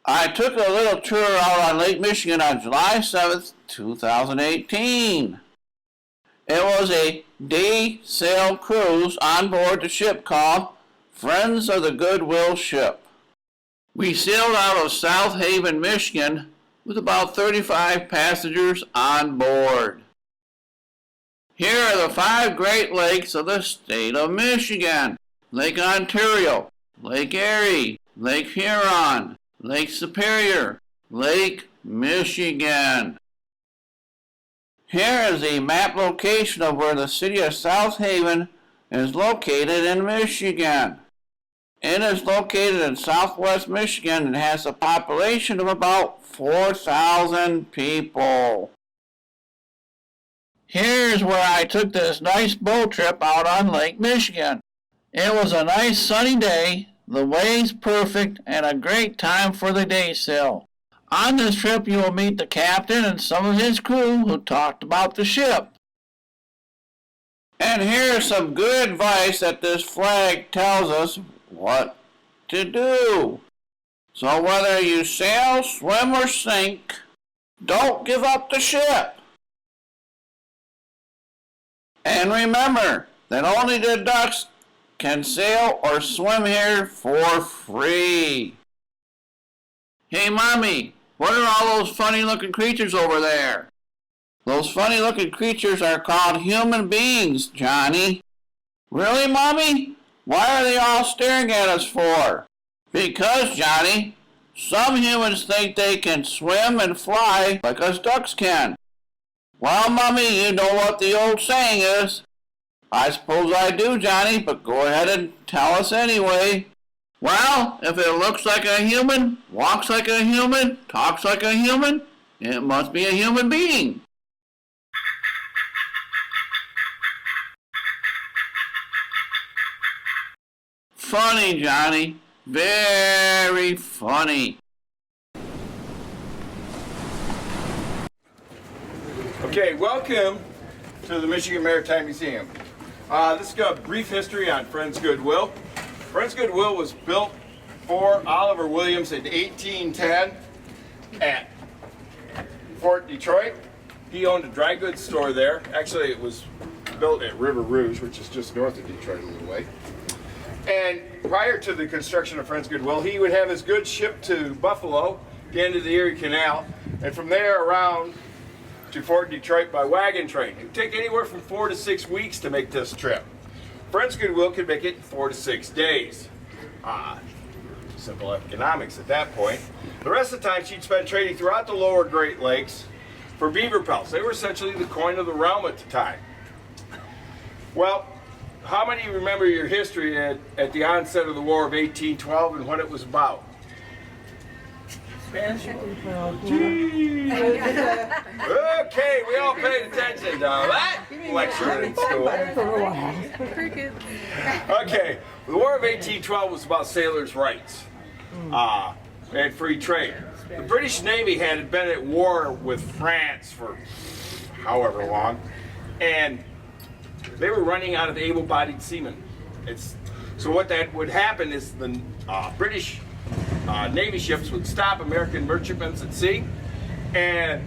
I took a little tour out on Lake Michigan on July 7th, 2018. It was a day sail cruise on board the ship called Friends of the Goodwill Ship. We sailed out of South Haven, Michigan with about 35 passengers on board. Here are the 5 Great Lakes of the state of Michigan: Lake Ontario, Lake Erie, Lake Huron, Lake Superior, Lake Michigan. Here is the map location of where the city of South Haven is located in Michigan. It is located in southwest Michigan and has a population of about 4,000 people. Here's where I took this nice boat trip out on Lake Michigan. It was a nice sunny day, the waves perfect, and a great time for the day sail. On this trip you will meet the captain and some of his crew who talked about the ship. And here's some good advice that this flag tells us what to do. So whether you sail, swim, or sink, don't give up the ship. And remember that only the ducks can sail or swim here for free. Hey, Mommy, what are all those funny-looking creatures over there? Those funny-looking creatures are called human beings, Johnny. Really, Mommy? Why are they all staring at us for? Because, Johnny, some humans think they can swim and fly like us ducks can. Well, Mommy, you know what the old saying is. I suppose I do, Johnny, but go ahead and tell us anyway. Well, if it looks like a human, walks like a human, talks like a human, it must be a human being. Funny, Johnny. Very funny. Okay, welcome to the Michigan Maritime Museum. This is a brief history on Friends Goodwill. Friends Goodwill was built for Oliver Williams in 1810 at Fort Detroit. He owned a dry goods store there. Actually, it was built at River Rouge, which is just north of Detroit a little way. And prior to the construction of Friends Goodwill, he would have his goods shipped to Buffalo, the end of the Erie Canal, and from there around to Fort Detroit by wagon train. It would take anywhere from 4 to 6 weeks to make this trip. Friends Goodwill could make it in 4 to 6 days. Simple economics at that point. The rest of the time she'd spend trading throughout the lower Great Lakes for beaver pelts. They were essentially the coin of the realm at the time. Well, how many remember your history at the onset of the War of 1812 and what it was about? Okay, we all paid attention to that lecture in school. Okay, the War of 1812 was about sailors' rights and free trade. The British Navy had been at war with France for however long, and they were running out of able-bodied seamen. So what that would happen is the British Navy ships would stop American merchantmen at sea, and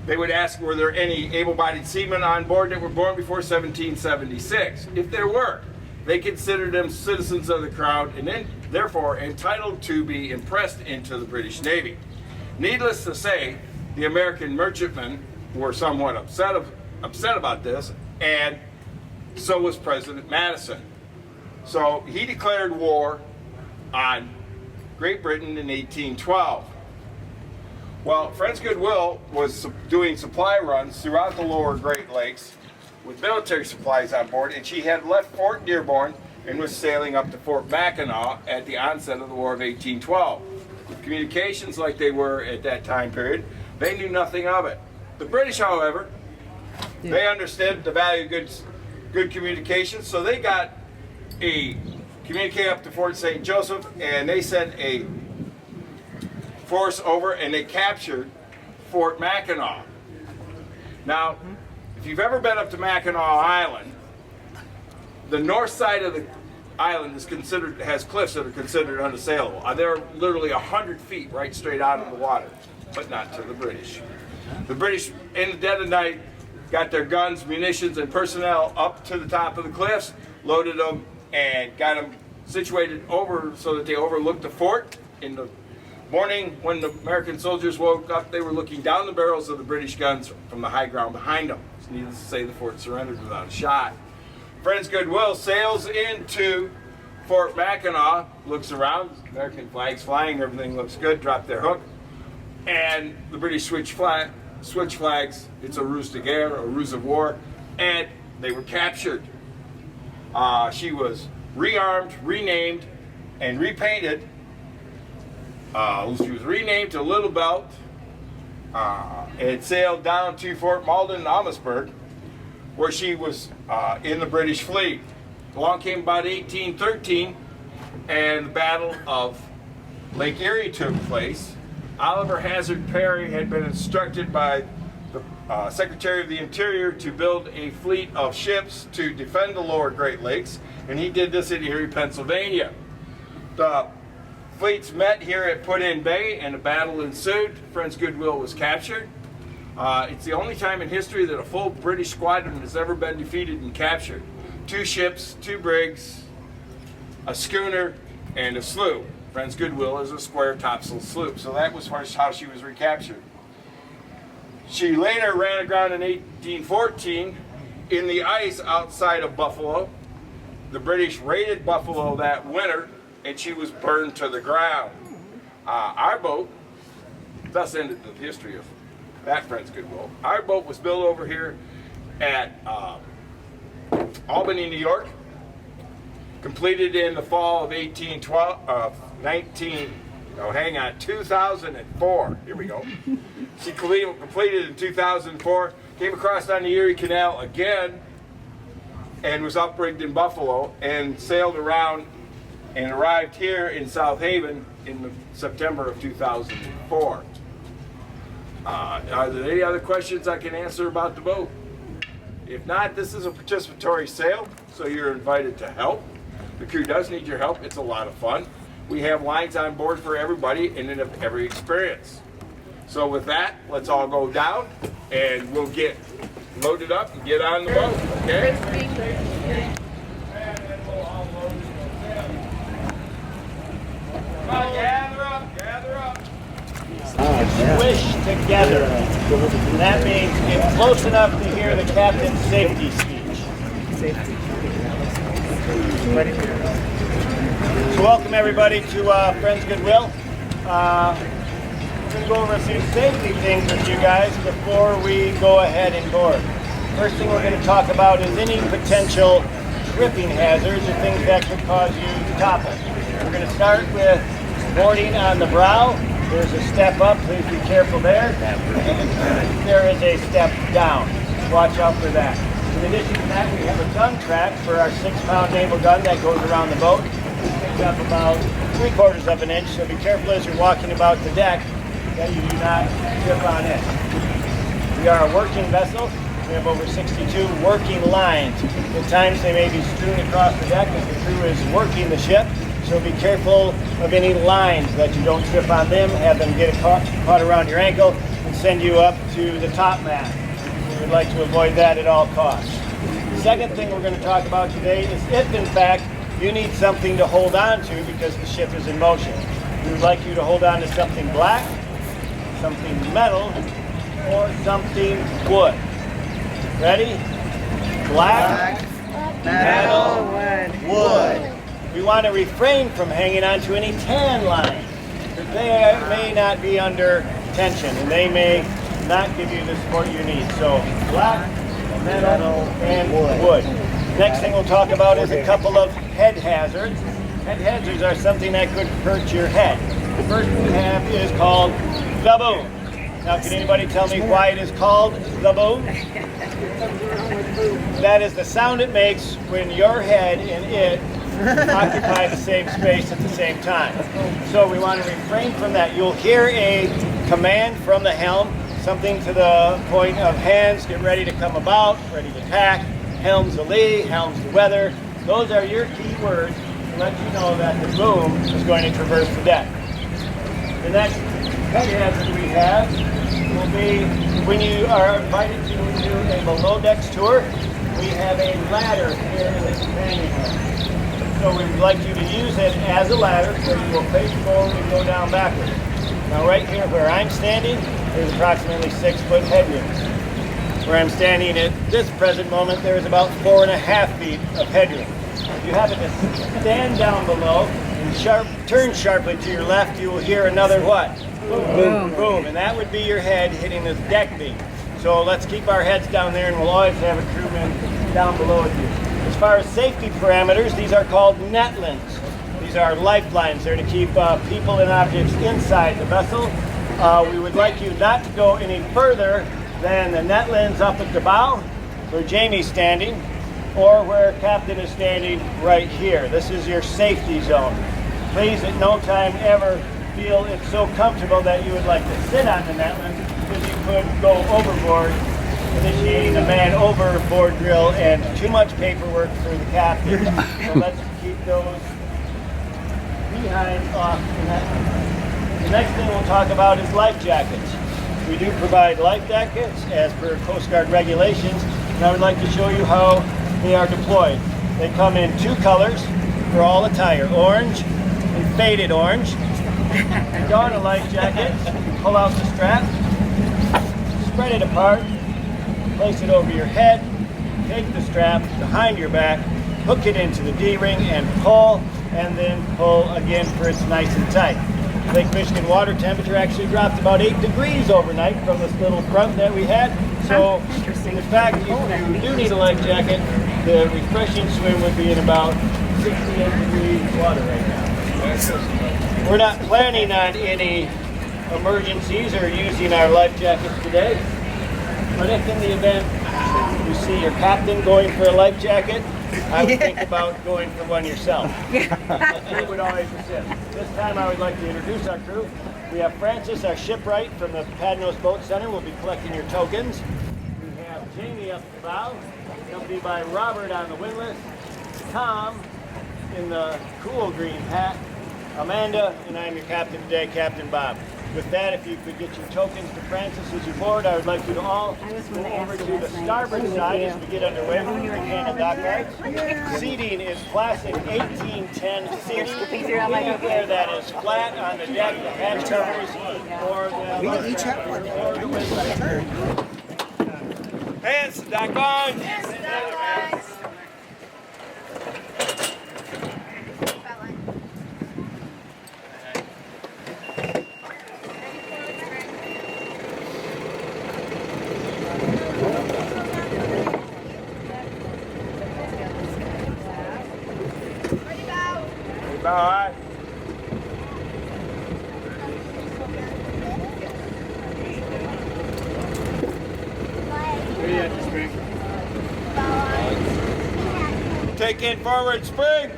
they would ask, were there any able-bodied seamen on board that were born before 1776? If there were, they considered them citizens of the crown and then therefore entitled to be impressed into the British Navy. Needless to say, the American merchantmen were somewhat upset about this, and so was President Madison. So he declared war on Great Britain in 1812. Well, Friends Goodwill was doing supply runs throughout the lower Great Lakes with military supplies on board, and she had left Fort Dearborn and was sailing up to Fort Mackinac at the onset of the War of 1812. Communications like they were at that time period, they knew nothing of it. The British, however, they understood the value of good communication, so they got a communique up to Fort St. Joseph, and they sent a force over and they captured Fort Mackinac. Now, if you've ever been up to Mackinac Island, the north side of island has cliffs that are considered unassailable. They're literally 100 feet right straight out of the water, but not to the British. The British, in the dead of night, got their guns, munitions, and personnel up to the top of the cliffs, loaded them, and got them situated over so that they overlooked the fort. In the morning, when the American soldiers woke up, they were looking down the barrels of the British guns from the high ground behind them. It's needless to say, the fort surrendered without a shot. Friends Goodwill sails into Fort Mackinac, looks around, American flags flying, everything looks good, drop their hook, and the British switch flags. It's a ruse de guerre, a ruse of war, and they were captured. She was rearmed, renamed, and repainted. She was renamed to Little Belt and sailed down to Fort Malden and Amherstburg, where she was in the British fleet. Along came about 1813, and the Battle of Lake Erie took place. Oliver Hazard Perry had been instructed by the Secretary of the Interior to build a fleet of ships to defend the lower Great Lakes, and he did this in Erie, Pennsylvania. The fleets met here at Put In Bay, and a battle ensued. Friends Goodwill was captured. It's the only time in history that a full British squadron has ever been defeated and captured. 2 ships, 2 brigs, a schooner, and a sloop. Friends Goodwill is a square topsail sloop, so that was how she was recaptured. She later ran aground in 1814 in the ice outside of Buffalo. The British raided Buffalo that winter, and she was burned to the ground. Our boat, thus ended the history of that Friends Goodwill. Our boat was built over here at Albany, New York, completed in the fall of 2004. Here we go. She completed in 2004, came across on the Erie Canal again, and was uprigged in Buffalo, and sailed around and arrived here in South Haven in September of 2004. Are there any other questions I can answer about the boat? If not, this is a participatory sail, so you're invited to help. The crew does need your help. It's a lot of fun. We have lines on board for everybody and in every experience. So with that, let's all go down and we'll get loaded up and get on the boat, okay? Come on, gather up, gather up. Squish together. And that means get close enough to hear the captain's safety speech. So welcome everybody to Friends Goodwill. We're going to go over a few safety things with you guys before we go ahead and board. First thing we're going to talk about is any potential tripping hazards or things that could cause you to topple. We're going to start with boarding on the brow. There's a step up, please be careful there. And there is a step down. Watch out for that. In addition to that, we have a gun track for our 6-pound naval gun that goes around the boat. It picks up about 3/4 of an inch, so be careful as you're walking about the deck that you do not trip on it. We are a working vessel. We have over 62 working lines. At times they may be strewn across the deck as the crew is working the ship. So be careful of any lines that you don't trip on them, have them get caught around your ankle and send you up to the top mast. We would like to avoid that at all costs. The second thing we're going to talk about today is if in fact you need something to hold on to because the ship is in motion. We would like you to hold on to something black, something metal, or something wood. Ready? Black, metal, wood. We want to refrain from hanging on to any tan lines. They may not be under tension and they may not give you the support you need. So black, metal, and wood. Next thing we'll talk about is a couple of head hazards. Head hazards are something that could hurt your head. The first we have is called the boom. Now can anybody tell me why it is called the boom? That is the sound it makes when your head and it occupy the same space at the same time. So we want to refrain from that. You'll hear a command from the helm, something to the point of hands, get ready to come about, ready to tack, helms a lee, helms to weather. Those are your key words to let you know that the boom is going to traverse the deck. The next head hazard we have will be when you are invited to do a below decks tour, we have a ladder here in the companion room. So we'd like you to use it as a ladder so you will face forward and go down backwards. Now right here where I'm standing, there's approximately 6 foot headroom. Where I'm standing at this present moment, there is about 4.5 feet of headroom. If you happen to stand down below and turn sharply to your left, you will hear another what? Boom, boom, boom. And that would be your head hitting this deck beam. So let's keep our heads down there and we'll always have a crewman down below with you. As far as safety parameters, these are called netlins. These are lifelines. They're to keep people and objects inside the vessel. We would like you not to go any further than the netlins up at the bow, where Jamie's standing, or where Captain is standing right here. This is your safety zone. Please at no time ever feel it's so comfortable that you would like to sit on the netlin, because you could go overboard, initiating a man overboard drill and too much paperwork for the captain. So let's keep those behind off the netlin. The next thing we'll talk about is life jackets. We do provide life jackets as per Coast Guard regulations, and I would like to show you how they are deployed. They come in 2 colors for all attire, orange and faded orange. You don a life jacket, you pull out the strap, spread it apart, place it over your head, take the strap behind your back, hook it into the D-ring and then pull again for it's nice and tight. Lake Michigan water temperature actually dropped about 8 degrees overnight from this little front that we had. So, in fact, if you do need a life jacket, the refreshing swim would be in about 68 degrees water right now. We're not planning on any emergencies or using our life jackets today. But if in the event you see your captain going for a life jacket, I would think about going for one yourself. We would always assist. This time I would like to introduce our crew. We have Francis, our shipwright from the Padnos Boat Center, will be collecting your tokens. We have Jamie up the bow, accompanied by Robert on the windlass, Tom in the cool green hat, Amanda, and I'm your captain today, Captain Bob. With that, if you could get your tokens to Francis as you board, I would like you to all go over to the starboard side as we get underway from the Buchanan Dockyards. Seating is classic 1810 seating. Anywhere that is flat on the deck, the hatch covers, or We each have one. Hands to dock on. All right. Take in forward, spring.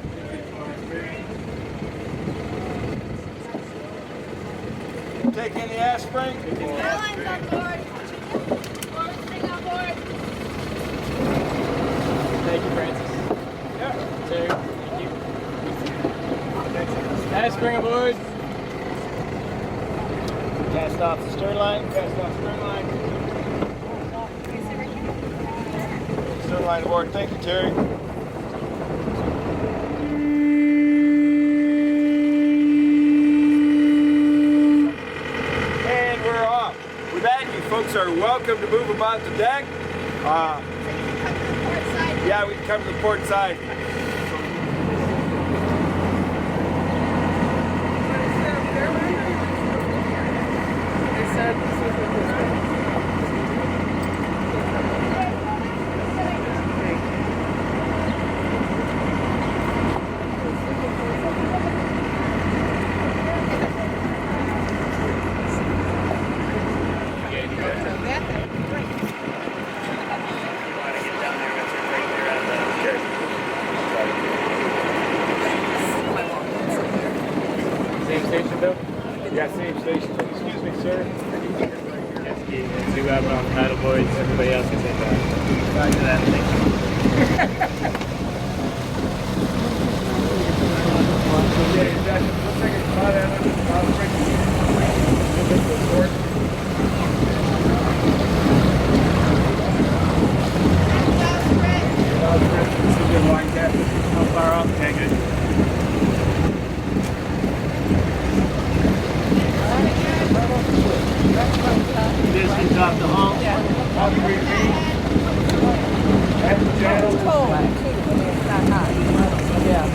Take in the ass spring. Airlines on board. Forward spring on board. Thank you, Francis. Yeah. Terry, thank you. Nice, spring aboard. cast off the stern line, cast off stern line. Stern line aboard. Thank you, Terry. And we're off. With that, you folks are welcome to move about the deck. Yeah, we can come to the port side. Same station, Bill? Yeah, same station. Excuse me, sir. Yes, we have it on paddle boards. Everybody else can take that. Roger that. Thank you. exactly. Looks like it's about at This is your wine cap. How far off? Okay, good. Distance off the hull. How do we read? That's the channel. Cold too when it's not hot. Yeah.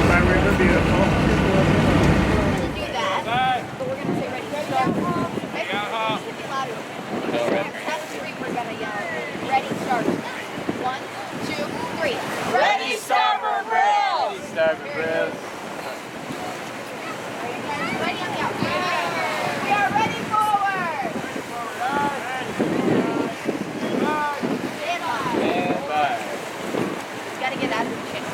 My river beautiful. Do that. But we're gonna say ready to start. Ready? Should be louder. Count to three, we're gonna yell. Ready, start. 1, 2, 3. Ready, starboard rail. Starboard rails. Ready on the outside. We are ready forward. Stand by. And bye. You gotta get out of the channel.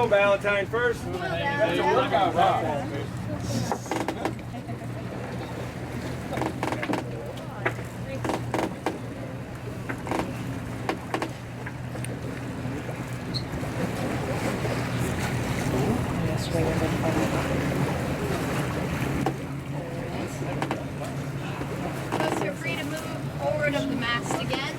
Valentine first. That's a workout rock. So you're free to move forward of the mast again.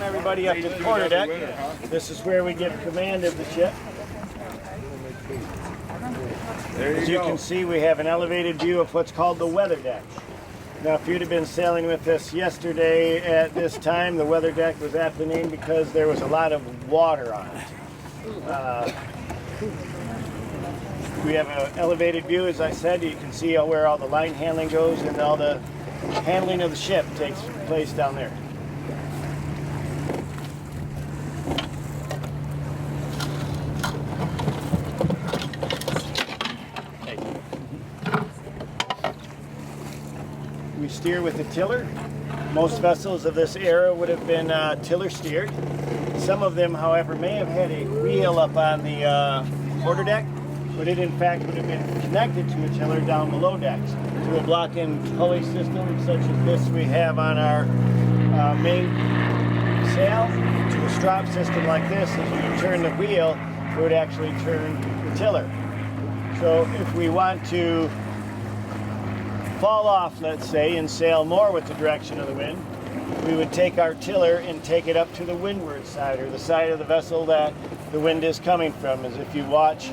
Everybody up to the quarterdeck. This is where we get command of the ship. As you can see, we have an elevated view of what's called the weather deck. Now, if you'd have been sailing with us yesterday at this time, the weather deck was aptly named because there was a lot of water on it. We have an elevated view, as I said. You can see where all the line handling goes and all the handling of the ship takes place down there. We steer with a tiller. Most vessels of this era would have been tiller steered. Some of them, however, may have had a wheel up on the quarterdeck, but it in fact would have been connected to a tiller down below decks to a block-in pulley system such as this we have on our main sail, to a strop system like this. As you turn the wheel, it would actually turn the tiller. So if we want to fall off, let's say, and sail more with the direction of the wind, we would take our tiller and take it up to the windward side, or the side of the vessel that the wind is coming from. As if you watch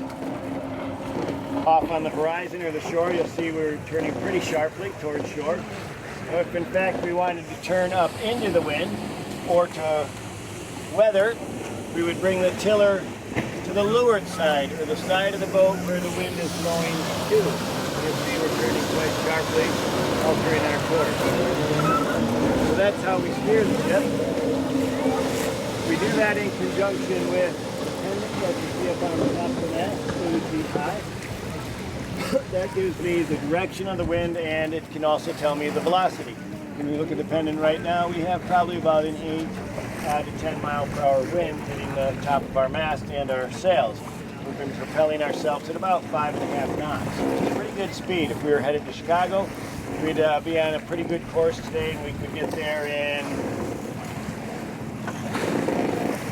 off on the horizon or the shore, you'll see we're turning pretty sharply towards shore. Now, if in fact we wanted to turn up into the wind or to weather, we would bring the tiller to the leeward side, or the side of the boat where the wind is blowing to. You'll see we're turning quite sharply, altering our course. So that's how we steer the ship. We do that in conjunction with the pendant that you see up on the top of the mast, 30 feet high. That gives me the direction of the wind, and it can also tell me the velocity. When we look at the pendant right now, we have probably about an 8 to 10 mile per hour wind hitting the top of our mast and our sails. We've been propelling ourselves at about 5.5 knots. It's a pretty good speed. If we were headed to Chicago, we'd be on a pretty good course today, and we could get there in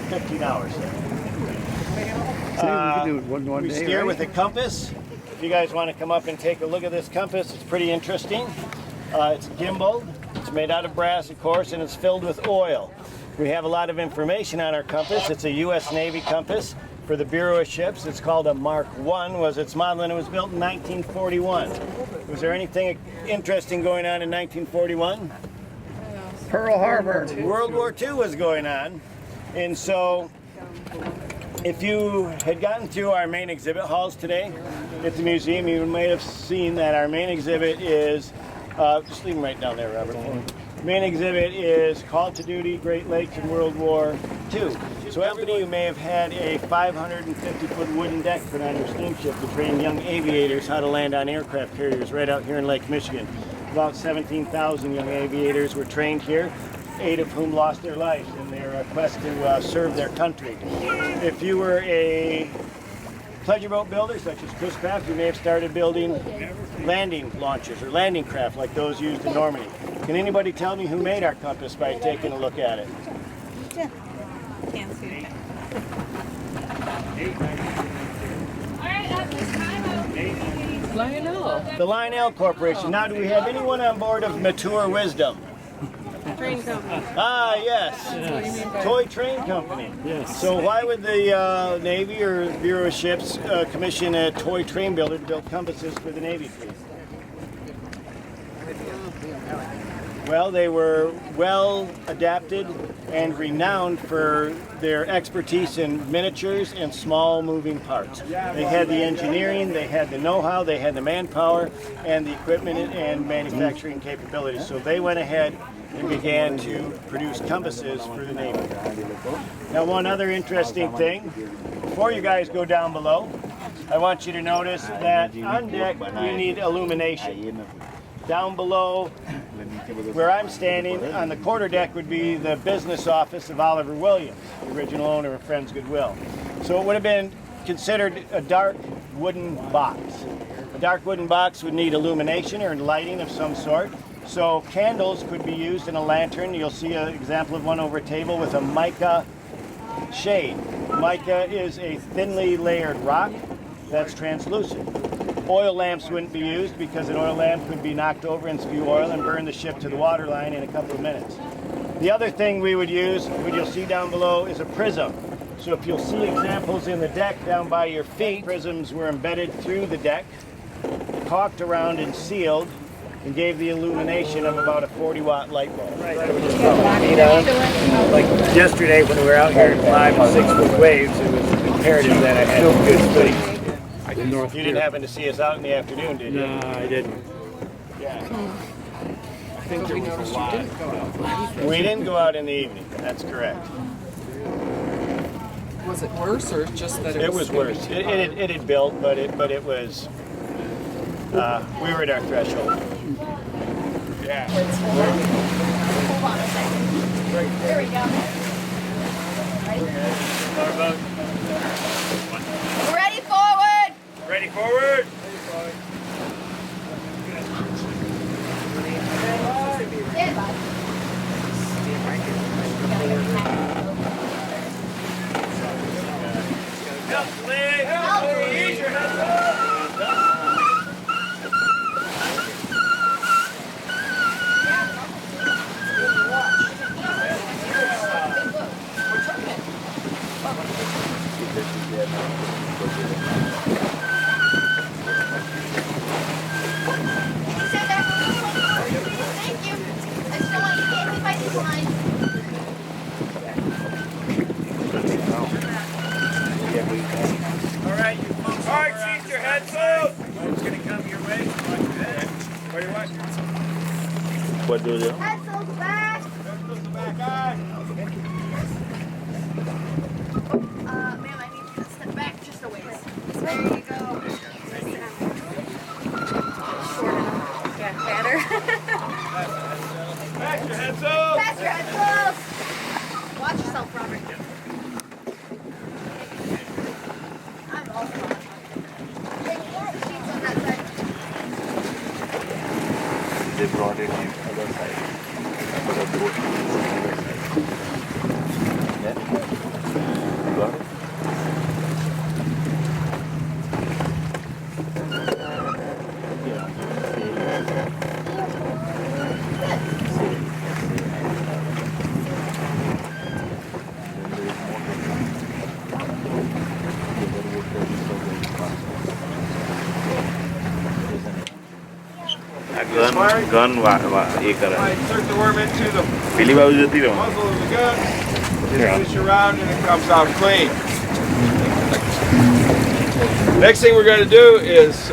15 hours. We steer with a compass. If you guys want to come up and take a look at this compass, it's pretty interesting. It's gimbaled. It's made out of brass, of course, and it's filled with oil. We have a lot of information on our compass. It's a U.S. Navy compass for the Bureau of Ships. It's called a Mark I, was its model, and it was built in 1941. Was there anything interesting going on in 1941? Pearl Harbor. World War II was going on, and so if you had gotten through our main exhibit halls today at the museum, you might have seen that our main exhibit is, just leave them right down there, Robert. Main exhibit is Call to Duty, Great Lakes in World War II. So everybody who may have had a 550-foot wooden deck put on your steamship to train young aviators how to land on aircraft carriers right out here in Lake Michigan. About 17,000 young aviators were trained here, 8 of whom lost their lives in their quest to serve their country. If you were a pleasure boat builder, such as Chris Craft, you may have started building landing launchers or landing craft like those used in Normandy. Can anybody tell me who made our compass by taking a look at it? Can't see it. The Lionel Corporation. Now, do we have anyone on board of mature wisdom? Train company. Ah, yes. Toy Train Company. Yes. So why would the Navy or Bureau of Ships commission a toy train builder to build compasses for the Navy fleet? Well, they were well adapted and renowned for their expertise in miniatures and small moving parts. They had the engineering, they had the know-how, they had the manpower, and the equipment and manufacturing capabilities. So they went ahead and began to produce compasses for the Navy. Now, one other interesting thing, before you guys go down below, I want you to notice that on deck we need illumination. Down below, where I'm standing, on the quarterdeck would be the business office of Oliver Williams, the original owner of Friends Goodwill. So it would have been considered a dark wooden box. A dark wooden box would need illumination or lighting of some sort. So candles could be used in a lantern. You'll see an example of one over a table with a mica shade. Mica is a thinly layered rock that's translucent. Oil lamps wouldn't be used because an oil lamp could be knocked over and spew oil and burn the ship to the water line in a couple of minutes. The other thing we would use, what you'll see down below, is a prism. So if you'll see examples in the deck down by your feet, prisms were embedded through the deck, caulked around and sealed, and gave the illumination of about a 40-watt light bulb. Like yesterday when we were out here in 5 and 6 foot waves, it was imperative that I had good footing. You didn't happen to see us out in the afternoon, did you? No, I didn't. Yeah. I think there was a lot. We didn't go out in the evening. That's correct. Was it worse or just that It was worse. It had built, but it was. We were at our threshold. Yeah. Hold on a second. There we go. Ready, forward. Ready, forward. Stand by. Thank you. I just don't want you to get hit by these lines. All right, keep your head closed. It's going to come your way. What do you want? Head goes back. Ma'am, I need you to step back just a ways. There you go. Yeah, better. Back your heads up. Pass your head close. Watch yourself, Robert. I'm also on. Hey, sheets on that side. They brought it in other side. But the boat is on the other side. Yeah? You got it? Gun ये कर रहा है insert the worm into the पहली बार जाती रहो muzzle of the gun. Just push around and it comes out clean. Next thing we're going to do is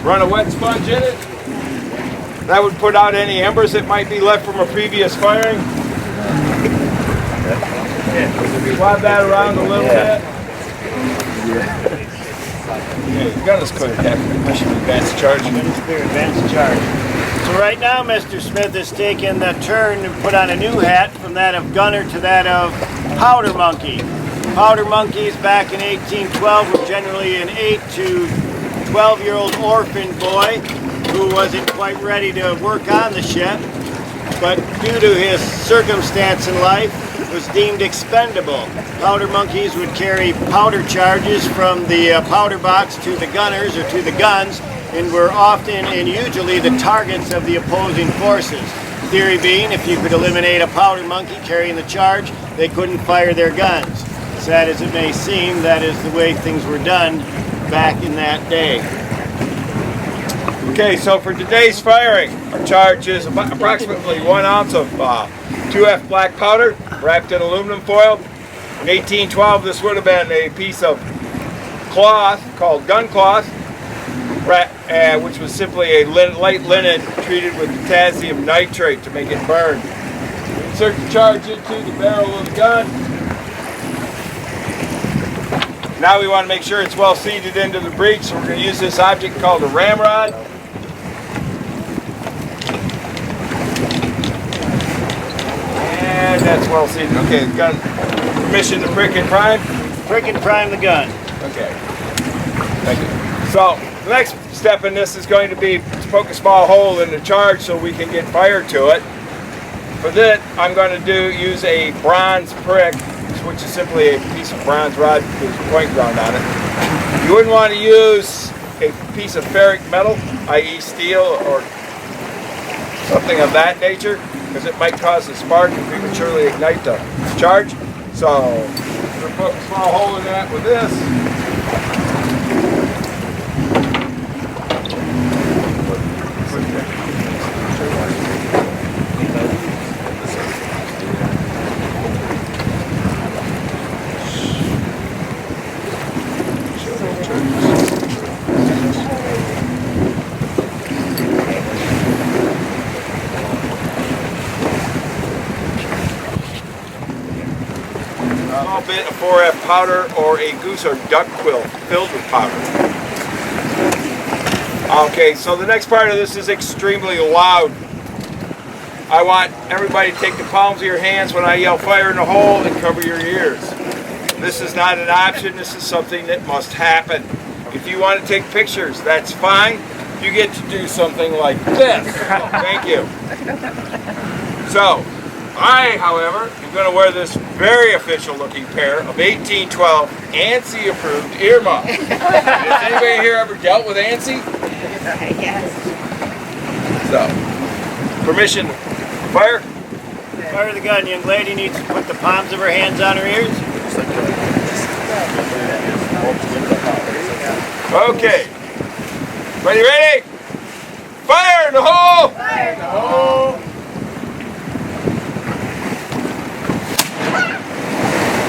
run a wet sponge in it. That would put out any embers that might be left from a previous firing. Swab that around a little bit. Yeah, the gun is clear. Mission advanced charge. Gun is clear, advanced charge. So right now, Mr. Smith has taken the turn and put on a new hat from that of gunner to that of powder monkey. Powder monkeys back in 1812 were generally an 8 to 12-year-old orphan boy who wasn't quite ready to work on the ship, but due to his circumstance in life, was deemed expendable. Powder monkeys would carry powder charges from the powder box to the gunners or to the guns, and were often and usually the targets of the opposing forces. Theory being, if you could eliminate a powder monkey carrying the charge, they couldn't fire their guns. Sad as it may seem, that is the way things were done back in that day. Okay, so for today's firing, our charge is approximately 1 ounce of 2F black powder wrapped in aluminum foil. In 1812, this would have been a piece of cloth called gun cloth, which was simply a light linen treated with potassium nitrate to make it burn. Insert the charge into the barrel of the gun. Now we want to make sure it's well seated into the breech, so we're going to use this object called a ramrod. And that's well seated. Okay, gun permission to prick and prime. Prick and prime the gun. Okay. Thank you. So the next step in this is going to be to poke a small hole in the charge so we can get fire to it. For that, I'm going to use a bronze prick, which is simply a piece of bronze rod with a point ground on it. You wouldn't want to use a piece of ferric metal, i.e. steel or something of that nature, because it might cause a spark and prematurely ignite the charge. So I'm going to put a small hole in that with this. A small bit of 4F powder or a goose or duck quill filled with powder. Okay, so the next part of this is extremely loud. I want everybody to take the palms of your hands when I yell fire in the hole and cover your ears. This is not an option, this is something that must happen. If you want to take pictures, that's fine. You get to do something like this. Thank you. So, I, however, am going to wear this very official looking pair of 1812 ANSI approved earmuffs. Has anybody here ever dealt with ANSI? Yes. So, permission to fire? Fire the gun. Young lady needs to put the palms of her hands on her ears. Okay. Ready? Fire in the hole! Fire in the hole!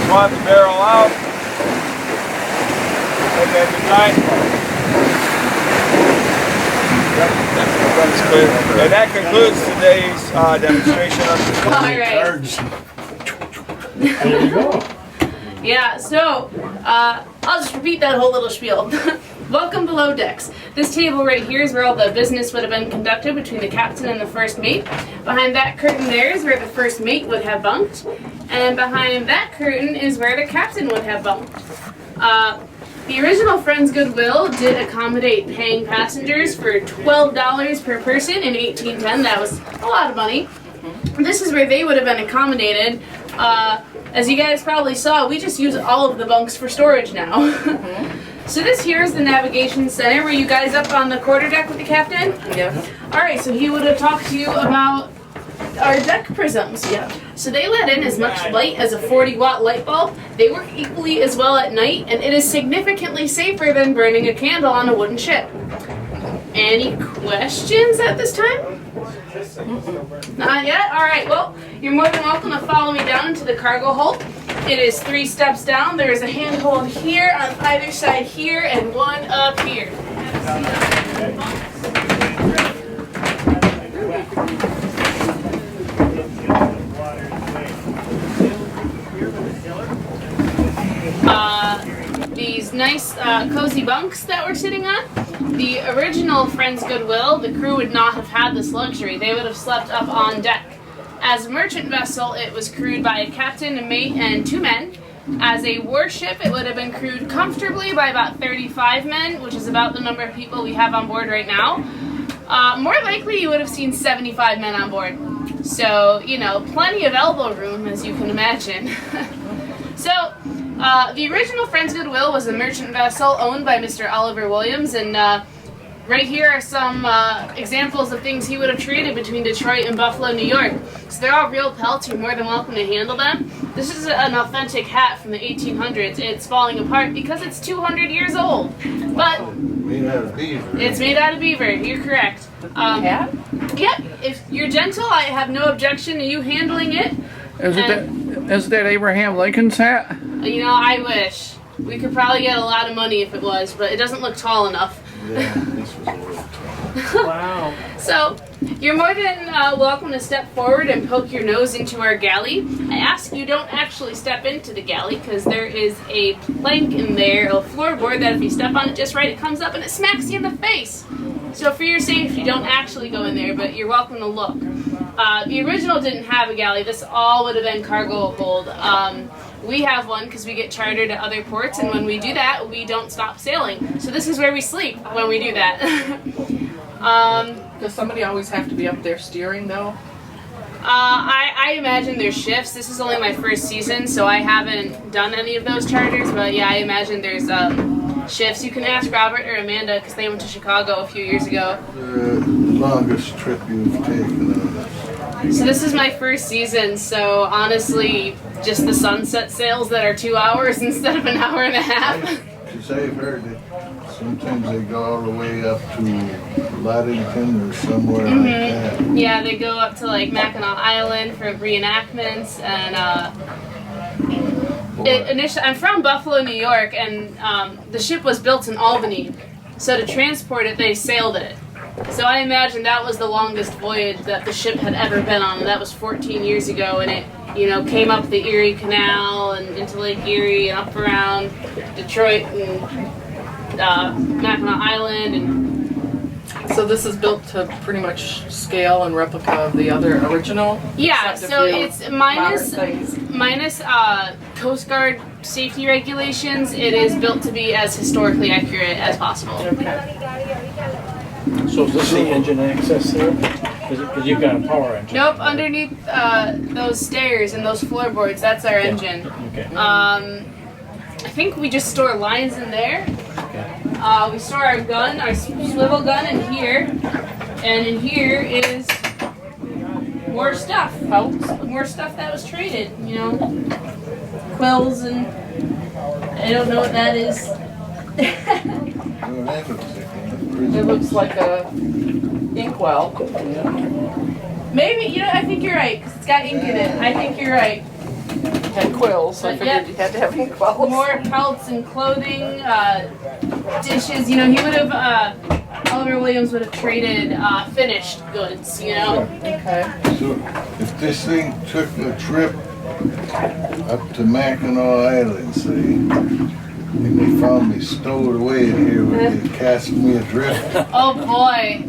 Swap the barrel out. Okay, good night. That's clear. And that concludes today's demonstration of the All right. There you go. Yeah, so I'll just repeat that whole little spiel. Welcome below decks. This table right here is where all the business would have been conducted between the captain and the first mate. Behind that curtain there is where the first mate would have bunked. And behind that curtain is where the captain would have bunked. The original Friends Goodwill did accommodate paying passengers for $12 per person in 1810. That was a lot of money. This is where they would have been accommodated. As you guys probably saw, we just use all of the bunks for storage now. So this here is the navigation center. Were you guys up on the quarterdeck with the captain? Yes. Alright, so he would have talked to you about our deck prisms. Yeah. So they let in as much light as a 40-watt light bulb. They work equally as well at night, and it is significantly safer than burning a candle on a wooden ship. Any questions at this time? Not yet? Alright, well, you're more than welcome to follow me down into the cargo hold. It is 3 steps down. There is a handhold here, on either side here, and one up here. These nice cozy bunks that we're sitting on. The original Friends Goodwill, the crew would not have had this luxury. They would have slept up on deck. As a merchant vessel, it was crewed by a captain, a mate, and 2 men. As a warship, it would have been crewed comfortably by about 35 men, which is about the number of people we have on board right now. More likely, you would have seen 75 men on board. So, you know, plenty of elbow room, as you can imagine. So, the original Friends Goodwill was a merchant vessel owned by Mr. Oliver Williams, and right here are some examples of things he would have traded between Detroit and Buffalo, New York. So they're all real pelts. You're more than welcome to handle them. This is an authentic hat from the 1800s. It's falling apart because it's 200 years old. But Made out of beaver. it's made out of beaver. You're correct. Hat? Yep. If you're gentle, I have no objection to you handling it. Is that Abraham Lincoln's hat? You know, I wish. We could probably get a lot of money if it was, but it doesn't look tall enough. Yeah, this was a little tall. Wow. So, you're more than welcome to step forward and poke your nose into our galley. I ask you don't actually step into the galley because there is a plank in there, a floorboard, that if you step on it just right, it comes up and it smacks you in the face. So for your safety, don't actually go in there, but you're welcome to look. The original didn't have a galley. This all would have been cargo hold. We have one because we get chartered at other ports, and when we do that, we don't stop sailing. So this is where we sleep when we do that. Does somebody always have to be up there steering, though? I imagine there's shifts. This is only my first season, so I haven't done any of those charters, but yeah, I imagine there's shifts. You can ask Robert or Amanda because they went to Chicago a few years ago. The longest trip you've taken on this? So this is my first season, so honestly, just the sunset sails that are 2 hours instead of an hour and a half. Because I've heard that sometimes they go all the way up to Ludington or somewhere like that. Yeah, they go up to like Mackinac Island for reenactments, and initially, I'm from Buffalo, New York, and the ship was built in Albany, so to transport it, they sailed it. So I imagine that was the longest voyage that the ship had ever been on, and that was 14 years ago, and it, you know, came up the Erie Canal and into Lake Erie and up around Detroit and Mackinac Island. And So this is built to pretty much scale and replica of the other original? yeah, except so a few it's minus modern things. Coast Guard safety regulations. It is built to be as historically accurate as possible. Okay. So is this the engine access there? Because you've got a power engine. Nope, underneath those stairs and those floorboards, that's our engine. Okay. I think we just store lines in there. We store our gun, our swivel gun in here, and in here is more stuff. More stuff that was traded, you know, quills and I don't know what that is. Well, that looks like one. It looks like a inkwell. Maybe, you know, I think you're right, because it's got ink in it. I think you're right. And quills. I figured Yep. you had to have inkwells. More pelts and clothing, dishes. You know, he would have, Oliver Williams would have traded finished goods, you know? Okay. So if this thing took a trip up to Mackinac Island, say, and they found me stowed away in here, would they cast me adrift? Oh boy.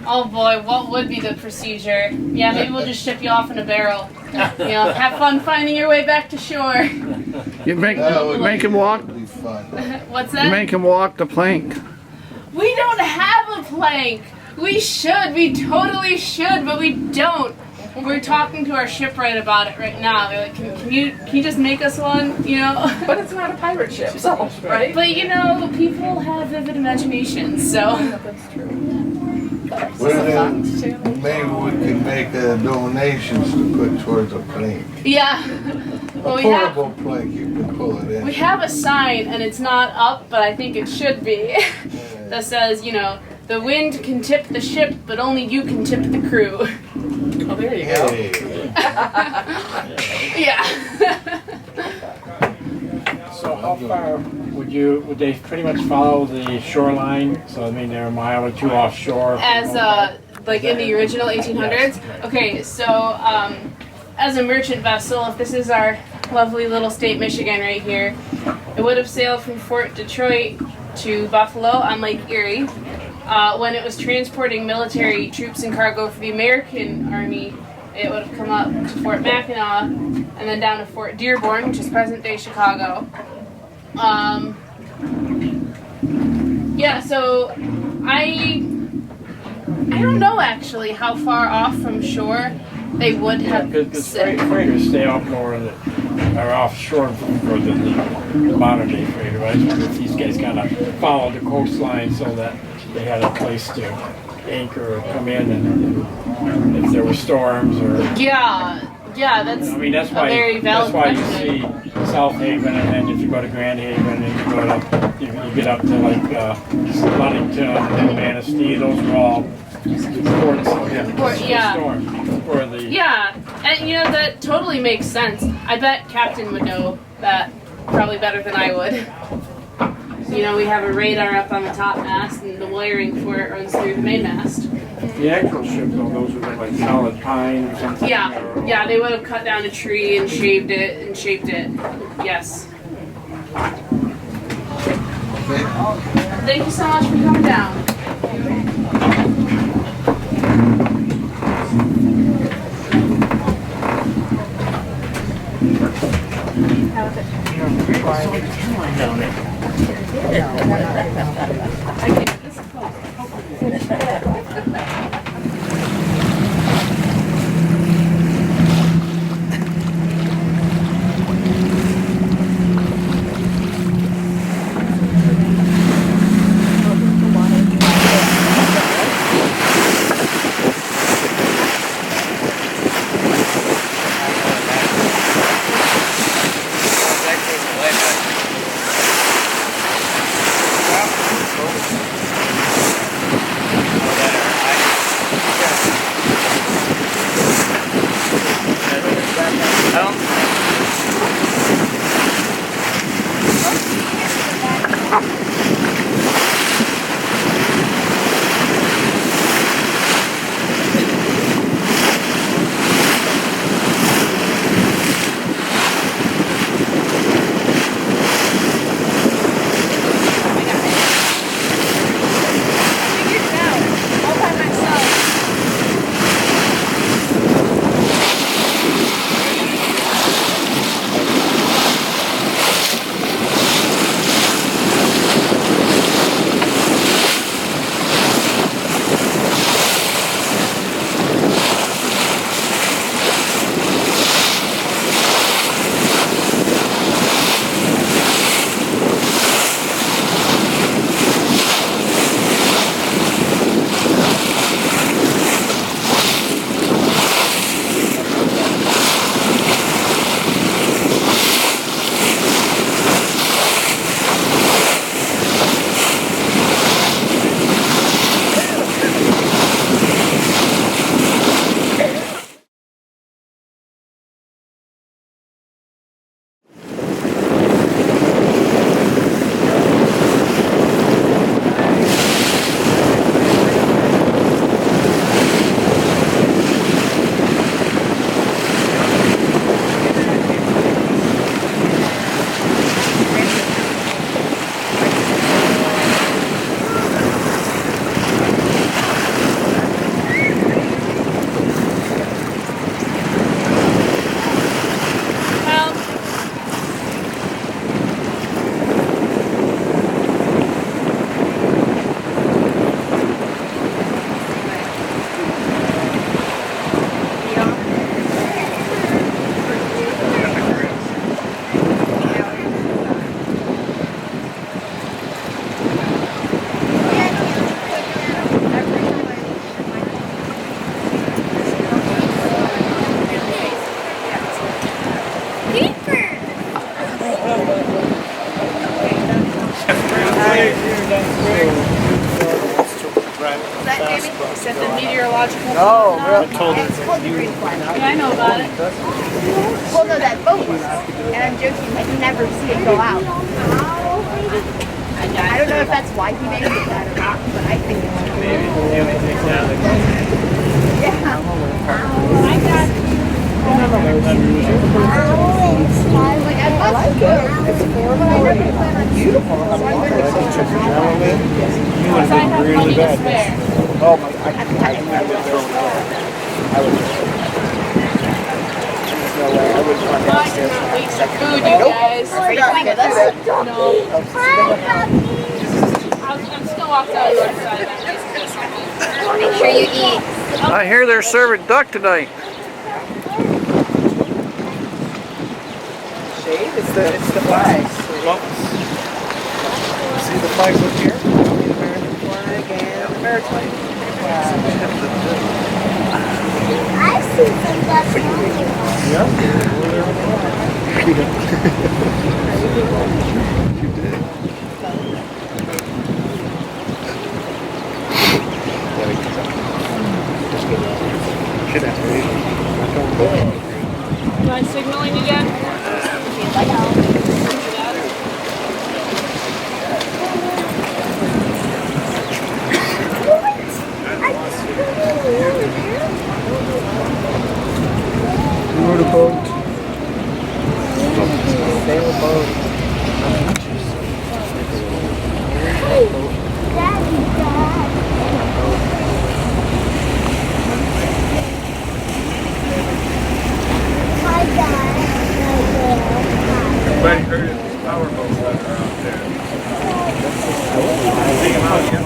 Oh boy, what would be the procedure? Yeah, maybe we'll just ship you off in a barrel. You know, have fun finding your way back to shore. You make him walk. Be fun. What's You that? make him walk the plank. We don't have a plank. We should. We totally should, but we don't. We're talking to our shipwright about it right now. They're like, can you just make us one? You know. But it's not a pirate ship, so, right? But you know, people have vivid imaginations, so. That's true. Well, then, maybe we can make donations to put towards a plank. Yeah. Well, A portable plank, you can pull it in. we have a sign, and it's not up, but I think it should be, that says, you know, the wind can tip the ship, but only you can tip the crew. Oh, there you go. Hey, Yeah. So how far would they pretty much follow the shoreline? So I mean they're a mile or two offshore. As like in the original 1800s. Okay, so as a merchant vessel, if this is our lovely little state Michigan right here, it would have sailed from Fort Detroit to Buffalo on Lake Erie. When it was transporting military troops and cargo for the American Army, it would have come up to Fort Mackinac and then down to Fort Dearborn, which is present-day Chicago. Yeah, so I don't know actually how far off from shore they would have Because set. freighters stay out more are offshore for the modern day freighter. I just wonder if these guys kind of follow the coastline so that they had a place to anchor or come in, and if there were storms or. Yeah, that's I mean, that's a why very valid you question. see South Haven, and then if you go to Grand Haven, and you go to you get up to like Ludington and Manistee, those are all ports Yeah. for the Yeah, and you know, that totally makes sense. I bet Captain would know that probably better than I would. You know, we have a radar up on the top mast, and the wiring for it runs through the mainmast. The actual ship, though, those are like solid pine or something. Yeah, they would have cut down a tree and shaved it and shaped it. Yes. Thank you so much for coming down. archaeological. No, really. It's called the Green Flag. Yeah, I know about it. Well, no, that boat. And I'm joking, like, you never see it go out. I don't know if that's why he made it that or not, but I think it's Maybe the only thing now that yeah. Like, I like it. It's but I never plan on beautiful. So I'm going to you would have been really bad. Oh my! I would no way. I wouldn't want I cannot wait for food, you guys. Are you coming with us? No. I'm just gonna walk down the north side. Make sure you eat. I hear they're serving duck tonight. Shade? It's the flags. See the flags up here? The American flag and the maritime flag. I've seen some ducks. Yeah. Am I signaling again? Motorboat. Sailboat. Everybody heard of these power boats that are out there? Take them out yet?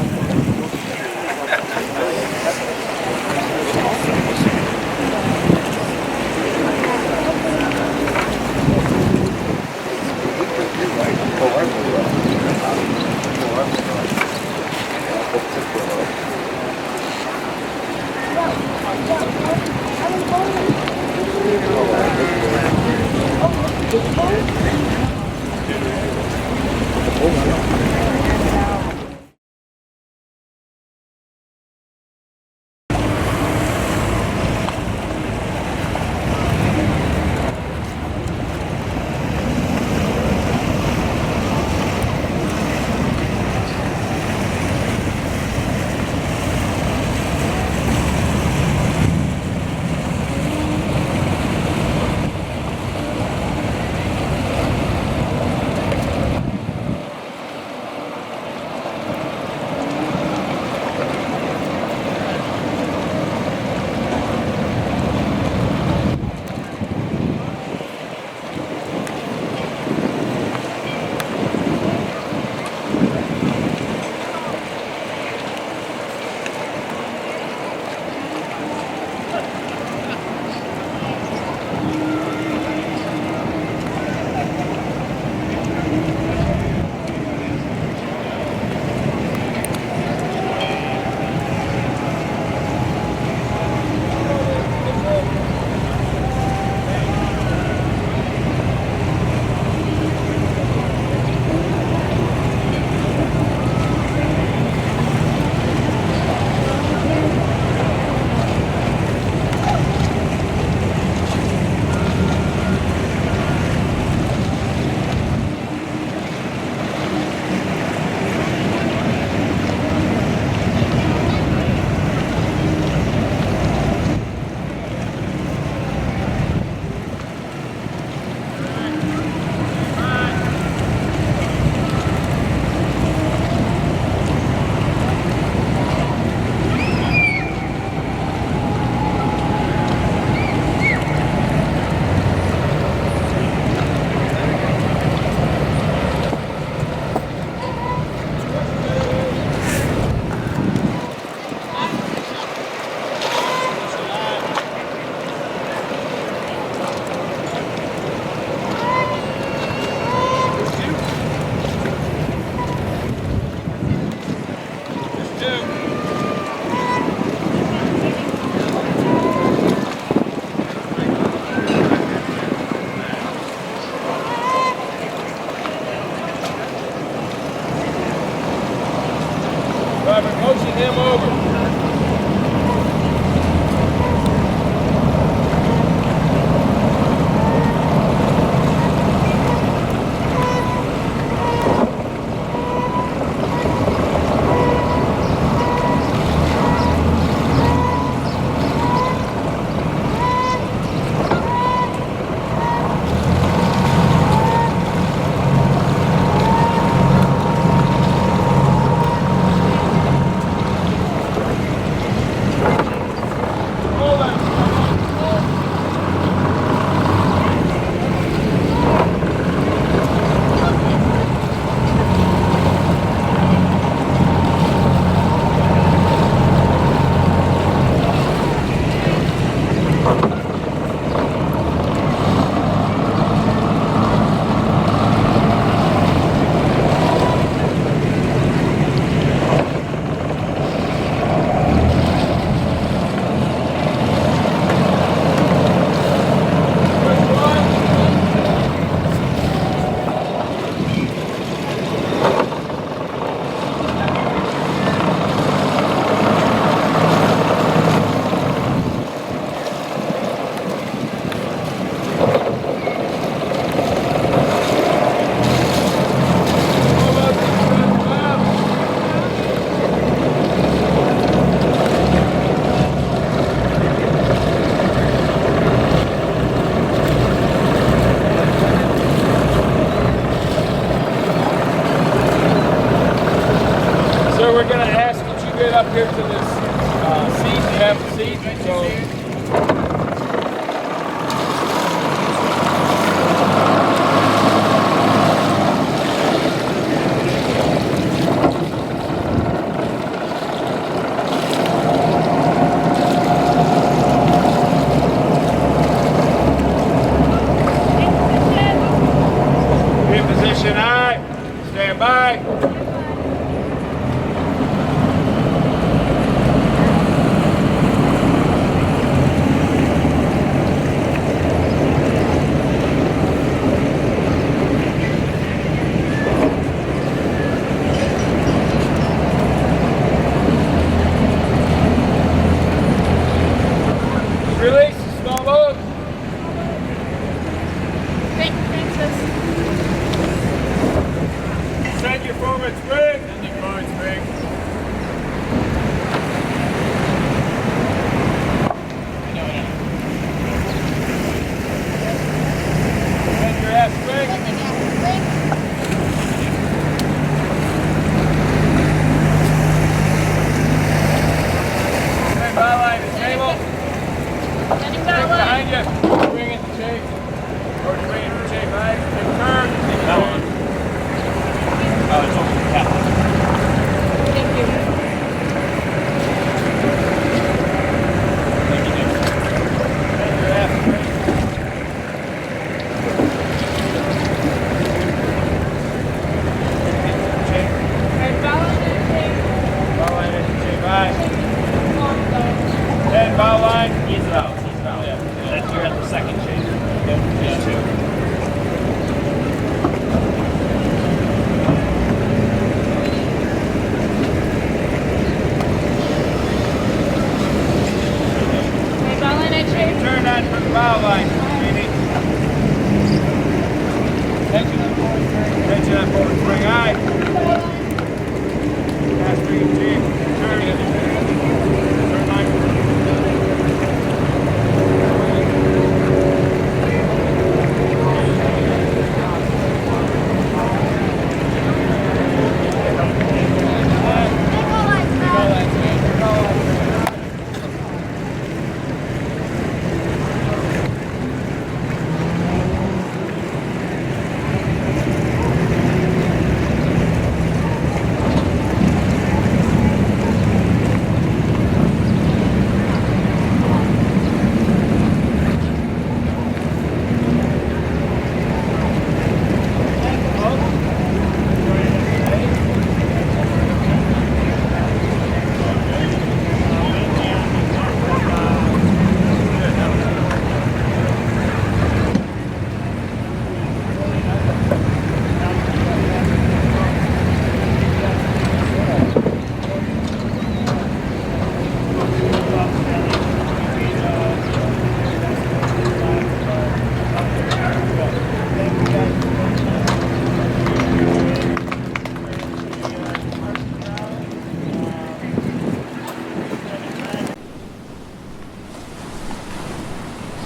In position, aye. Stand by. Release, small boat. Thank you, Francis. Send your forward spring. Send your forward spring. Send your ass spring. Send bow line to table. Sending that line. Behind you. Swing it to shape. Or swing it to shape. Right. Big turn. That one. Oh, it's over the cap. Thank you. Thank you, Jim. Send your ass spring. Shape. Alright, bow line and shape. Bow line to shape. Right. Long bow. Head bow line. Ease it out. Ease it out. Yeah. That's you're at the second shape. Yep. Yeah. Two. Alright, bow line and shape. Turn that for the bow line, Jeannie. Tension on forward spring. Tension on forward spring. Aye. Last spring, Jeep. Turn it. Turn line.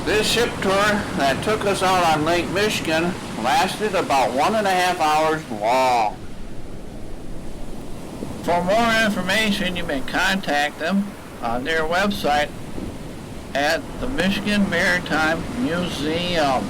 This ship tour that took us out on Lake Michigan lasted about 1.5 hours long. For more information, you may contact them on their website at the Michigan Maritime Museum.